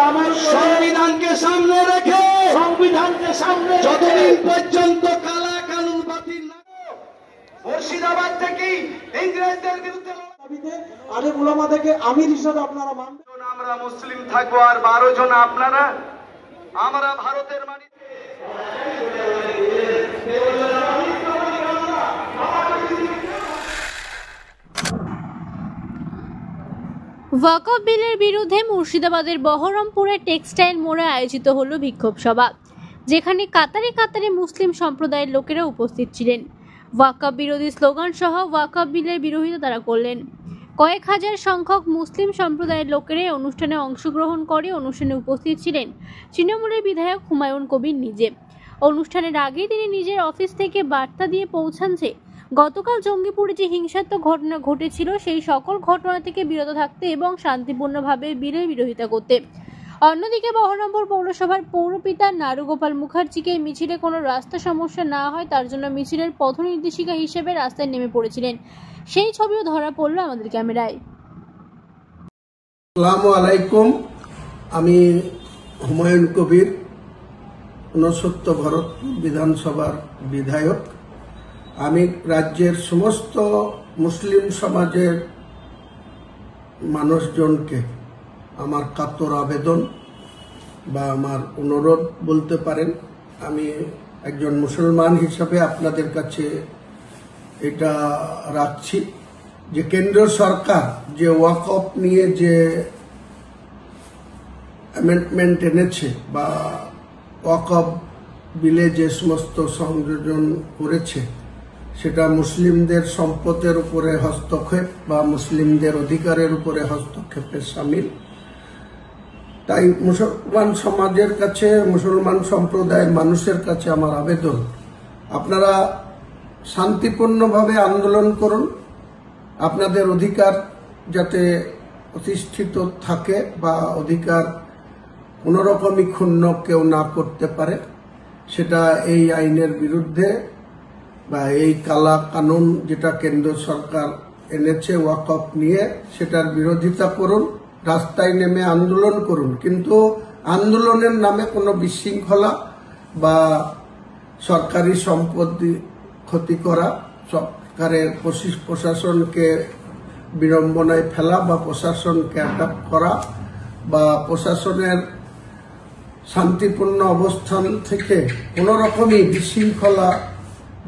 আমার সংবিধানকে সামনে রেখে যতদিন পর্যন্ত কালা কানুন বাতিল না মুর্শিদাবাদ থেকে ইংরেজদের বিরুদ্ধে আরে উলামা থেকে আমির হিসেবে আপনারা মানবেন। আমরা মুসলিম থাকবো আর 12 জন আপনারা। আমরা ভারতের মাটিতে ওয়াকফ বিলের বিরুদ্ধে মুর্শিদাবাদের বহরমপুরের টেক্সটাইল মোড়ে আয়োজিত হলো বিক্ষোভ সভা, যেখানে কাতারে কাতারে মুসলিম সম্প্রদায়ের লোকেরা উপস্থিত ছিলেন। ওয়াকফ বিরোধী স্লোগান সহ ওয়াকফ বিলের বিরোধিতা তারা করলেন। কয়েক হাজার সংখ্যক মুসলিম সম্প্রদায়ের লোকেরা অনুষ্ঠানে অংশগ্রহণ করে। অনুষ্ঠানে উপস্থিত ছিলেন তৃণমূলের বিধায়ক হুমায়ুন কবির নিজে। অনুষ্ঠানের আগে তিনি নিজের অফিস থেকে বার্তা দিয়ে পৌঁছান যে গতকাল জঙ্গিপুরে যে হিংসাত্মক ঘটনা ঘটেছিল সেই সকল ঘটনা থেকে বিরত থাকতে এবং শান্তিপূর্ণভাবে বিলের বিরোধিতা করতে। অন্যদিকে বহরমপুর পৌরসভার পৌরপিতা নারুগোপাল মুখার্জিকে মিছিলে কোনো রাস্তা সমস্যা না হয় তার জন্য মিছিলের পথনির্দেশিকা হিসেবে রাস্তায় নেমে পড়েছিলেন। সেই ছবিও ধরা পড়ল আমাদের ক্যামেরায়। আসসালামু আলাইকুম, আমি হুমায়ুন কবির, 69 ভরতপুর বিধানসভার বিধায়ক। আমি রাজ্যের সমস্ত মুসলিম সমাজের মানুষজনকে আমার কাতর আবেদন বা আমার অনুরোধ বলতে পারেন। আমি একজন মুসলমান হিসাবে আপনাদের কাছে এটা রাখছি যে কেন্দ্র সরকার যে ওয়াকফ নিয়ে যে অ্যামেন্ডমেন্ট এনেছে বা ওয়াকফ বিলে যে সমস্ত সংযোজন করেছে সেটা মুসলিমদের সম্পদের উপরে হস্তক্ষেপ বা মুসলিমদের অধিকারের উপরে হস্তক্ষেপের শামিল। তাই মুসলমান সমাজের কাছে, মুসলমান সম্প্রদায়ের মানুষের কাছে আমার আবেদন, আপনারা শান্তিপূর্ণভাবে আন্দোলন করুন। আপনাদের অধিকার যাতে প্রতিষ্ঠিত থাকে বা অধিকার কোনোরকমই ক্ষুণ্ণ কেউ না করতে পারে, সেটা এই আইনের বিরুদ্ধে বা এই কালা কানুন যেটা কেন্দ্র সরকার এনেছে ওয়াকফ নিয়ে, সেটার বিরোধিতা করুন, রাস্তায় নেমে আন্দোলন করুন। কিন্তু আন্দোলনের নামে কোনো বিশৃঙ্খলা বা সরকারি সম্পত্তি ক্ষতি করা, সরকারের প্রশাসনকে বিড়ম্বনায় ফেলা বা প্রশাসনকে অ্যাটাক করা বা প্রশাসনের শান্তিপূর্ণ অবস্থান থেকে কোনো রকমই বিশৃঙ্খলা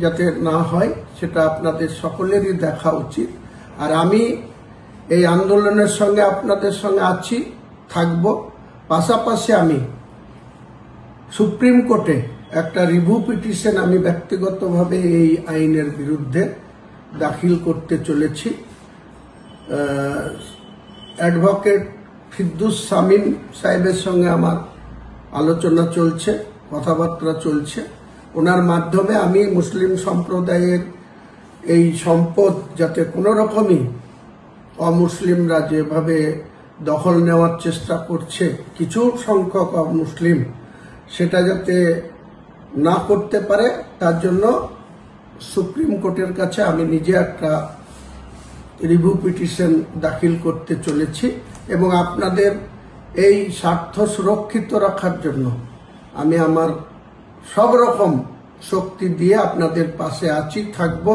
যাতে না হয় সেটা আপনাদের সকলেরই দেখা উচিত। আর আমি এই আন্দোলনের সঙ্গে আপনাদের সঙ্গে আছি, থাকব। পাশাপাশি আমি সুপ্রিম কোর্টে একটা রিভিউ পিটিশন আমি ব্যক্তিগতভাবে এই আইনের বিরুদ্ধে দাখিল করতে চলেছি। অ্যাডভোকেট ফিরদৌস শামীম সাহেবের সঙ্গে আমার আলোচনা চলছে, কথাবার্তা চলছে। ওনার মাধ্যমে আমি মুসলিম সম্প্রদায়ের এই সম্পদ যাতে কোনো রকমই অমুসলিমরা যেভাবে দখল নেওয়ার চেষ্টা করছে কিছু সংখ্যক অমুসলিম, সেটা যাতে না করতে পারে তার জন্য সুপ্রিম কোর্টের কাছে আমি নিজে একটা রিভিউ পিটিশন দাখিল করতে চলেছি এবং আপনাদের এই স্বার্থ সুরক্ষিত রাখার জন্য আমি আমার সব রকম শক্তি দিয়ে আপনাদের পাশে আছি, থাকব।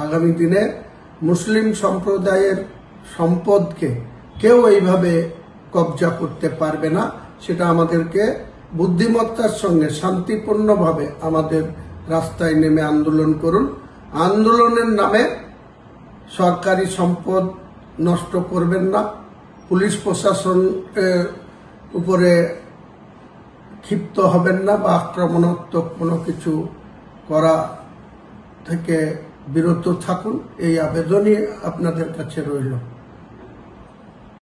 আগামী দিনে মুসলিম সম্প্রদায়ের সম্পদকে কেউ এইভাবে কবজা করতে পারবে না, সেটা আমাদেরকে বুদ্ধিমত্তার সঙ্গে শান্তিপূর্ণভাবে আমাদের রাস্তায় নেমে আন্দোলন করুন। আন্দোলনের নামে সরকারি সম্পদ নষ্ট করবেন না, পুলিশ প্রশাসনের উপরে ক্ষিপ্ত হবেন না বা আক্রমণাত্মক কোনো কিছু করা থেকে বিরত থাকুন, এই আবেদনই আপনাদের কাছে রইল।